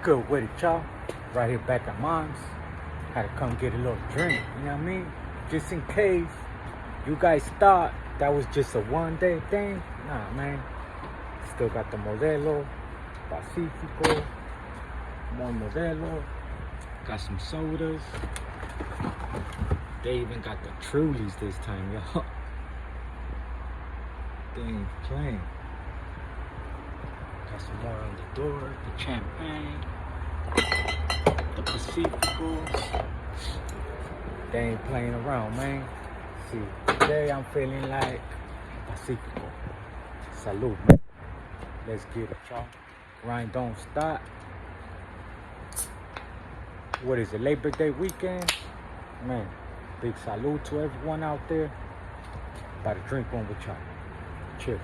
good with it, y'all? Right here back at mom's. Had to come get a little drink, you know what I mean? Just in case you guys thought that was just a one-day thing. Nah, man. Still got the Modelo, Pacifico, more Modelo. Got some sodas. They even got the Trulies this time, y'all. They ain't playing. Got some more on the door, the champagne, the Pacificos. They ain't playing around, man. See, today I'm feeling like Pacifico. Salud, man. Let's get it, y'all. Grind don't stop. What is it, Labor Day weekend? Man, big salute to everyone out there. About to drink one with y'all. Cheers.